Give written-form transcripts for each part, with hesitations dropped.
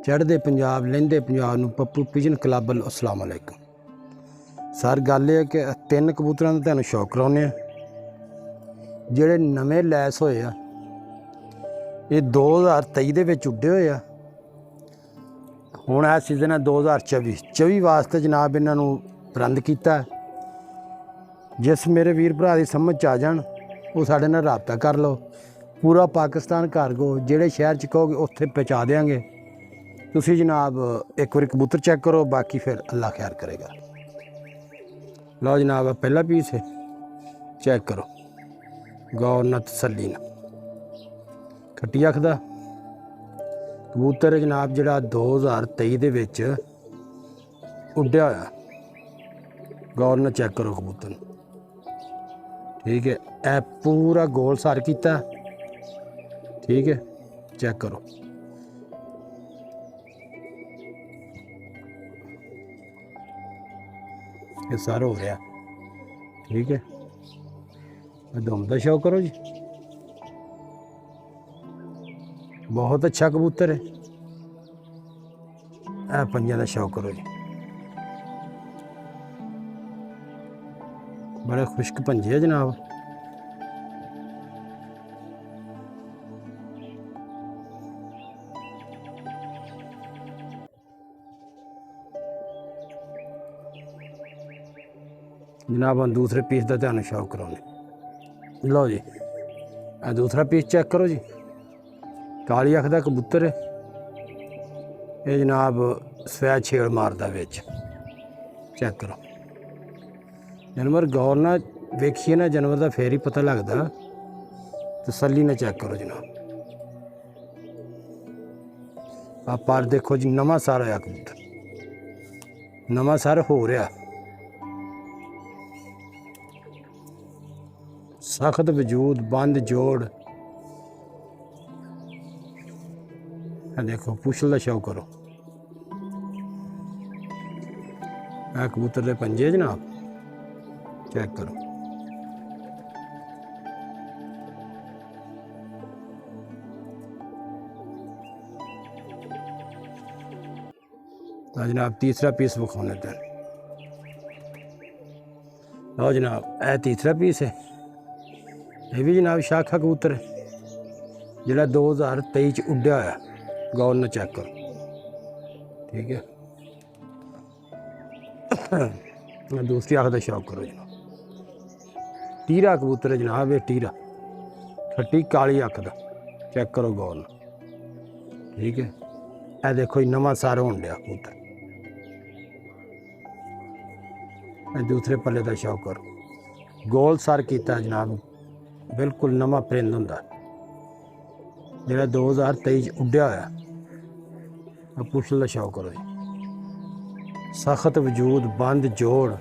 चढ़दे पंजाब लहिंदे पंजाब नूं Pappu pigeon club ਵੱਲੋਂ अस्सलाम वालेकुम। सर गल ये कि 3 कबूतरां दा तुहानूं शौक कराउने ਜਿਹੜੇ ਨਵੇਂ ਲੈਸ ਹੋਏ ਆ ਇਹ 2023 ਦੇ ਵਿੱਚ ਉੱਡੇ ਹੋਏ ਆ। ਹੁਣ ਇਹ ਸੀਜ਼ਨ ਹੈ 2024 ਵਾਸਤੇ ਜਨਾਬ ਇਹਨਾਂ ਨੂੰ ਪ੍ਰਬੰਧ ਕੀਤਾ। ਜਿਸ ਮੇਰੇ ਵੀਰ ਭਰਾ ਦੀ ਸਮਝ 'ਚ ਆ ਜਾਣ ਉਹ ਸਾਡੇ ਨਾਲ ਰਾਬਤਾ ਕਰ ਲਓ। ਪੂਰਾ ਪਾਕਿਸਤਾਨ ਕਾਰਗੋ ਜਿਹੜੇ ਸ਼ਹਿਰ 'ਚ ਕਹੋਗੇ ਉੱਥੇ ਪਹੁੰਚਾ ਦੇਵਾਂਗੇ। ਤੁਸੀਂ ਜਨਾਬ ਇੱਕ ਵਾਰੀ ਕਬੂਤਰ ਚੈੱਕ ਕਰੋ, ਬਾਕੀ ਫਿਰ ਅੱਲਾ ਖੈਰ ਕਰੇਗਾ। ਲਓ ਜਨਾਬ ਪਹਿਲਾ ਪੀਸ ਹੈ, ਚੈੱਕ ਕਰੋ। ਗੌਰ ਨਾਲ ਤਸੱਲੀ ਨਾਲ ਖੱਟੀ ਅੱਖ ਦਾ ਕਬੂਤਰ ਜਨਾਬ ਜਿਹੜਾ 2023 ਦੇ ਵਿੱਚ ਉੱਡਿਆ ਹੋਇਆ। ਗੌਰ ਨਾਲ ਚੈੱਕ ਕਰੋ ਕਬੂਤਰ ਨੂੰ, ਠੀਕ ਹੈ। ਇਹ ਪੂਰਾ ਗੋਲ ਸਰ ਕੀਤਾ, ਠੀਕ ਹੈ। ਚੈੱਕ ਕਰੋ ਇਹ ਸਾਰਾ ਹੋ ਰਿਹਾ, ਠੀਕ ਹੈ। दम का शौक करो जी, बहुत अच्छा कबूतर है। ए पंजा का शौक करो जी, बड़े खुश्क पंजे है जनाब। जनाब हम दूसरे पीस का ध्यान शौक कराने। लो जी दूसरा पीस चेक करो जी। काली अख का कबूतर है ये जनाब, स्वै छेड़ मारदा विच। चेक करो जानवर गौर ना वेखिए ना जानवर का फिर ही पता लगता। तसल्ली ने चेक करो जनाब। आप पर देखो जी नवा सार होया कबूतर, नवा सार हो रहा। सख्त वजूद बंद जोड़, देखो पुछल का शौक करो। आ कबूतर के पंजे जनाब, चेक करो। जनाब तीसरा पीस विखाने थे। लो जनाब ए तीसरा पीस है, ये भी जनाब शाखा कबूतर है जोड़ा 2023 उड्या होया। गौर न चेक करो, ठीक है। दूसरी अख का शौक करो जनाब। टीरा कबूतर है जनाब, ये टीरा खट्टी काली अख का। चेक करो गौर न, ठीक है। ए देखो जी नवा सार होन लिया कबूतर। दूसरे पल्ले का शौक करो। गोल सर किया जनाब, बिल्कुल नवा परिंद होंदा जिहड़ा 2023 उड्या होया। पुछल का शौक करो जी। सख्त वजूद बंद जोड़,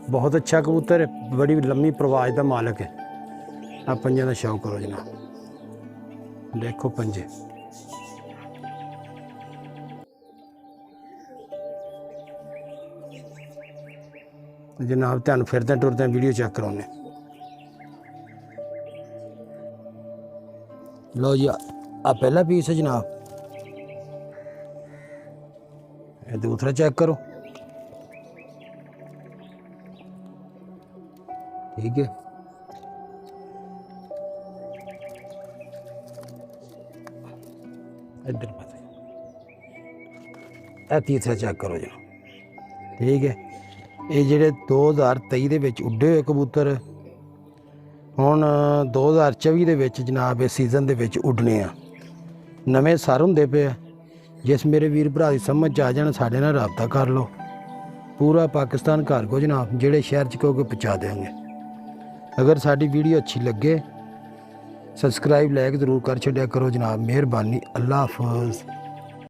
बहुत अच्छा कबूतर है, बड़ी लम्मी प्रवाज का मालक है। आप पंजे का शौक करो जनाब, देखो पंजे। जनाब तुहानूं फिरदे टुरदे वीडियो चेक कराउने। लो जी आ पहला पीस है जनाब, ये दूसरा चेक करो, ठीक है। इधर ए तीसरा चेक करो जनाब, ठीक है। ये ਜਿਹੜੇ 2023 ਦੇ ਵਿੱਚ ਉੱਡੇ ਹੋਏ ਕਬੂतर ਹੁਣ 2024 ਦੇ ਵਿੱਚ ਜਨਾਬ ਇਸ ਸੀਜ਼ਨ ਦੇ ਵਿੱਚ ਉੱਡਣੇ ਆ। ਨਵੇਂ ਸਰ ਹੁੰਦੇ ਪਏ ਆ। ਜਿਸ ਮੇਰੇ ਵੀਰ ਭਰਾ ਦੀ ਸਮਝ 'ਚ ਆ ਜਾਣ ਸਾਡੇ ਨਾਲ ਰਾਬਤਾ ਕਰ ਲਓ। ਪੂਰਾ ਪਾਕਿਸਤਾਨ ਕਾਰਗੋ ਜਨਾਬ, ਜਿਹੜੇ ਸ਼ਹਿਰ 'ਚ ਕਹੋਗੇ ਪਹੁੰਚਾ ਦੇਵਾਂਗੇ। ਅਗਰ ਸਾਡੀ ਵੀਡੀਓ ਅੱਛੀ ਲੱਗੇ ਸਬਸਕ੍ਰਾਈਬ ਲਾਇਕ ਜ਼ਰੂਰ ਕਰ ਛੱਡਿਆ ਕਰੋ ਜਨਾਬ। ਮਿਹਰਬਾਨੀ, ਅੱਲਾ ਹਾਫਿਜ਼।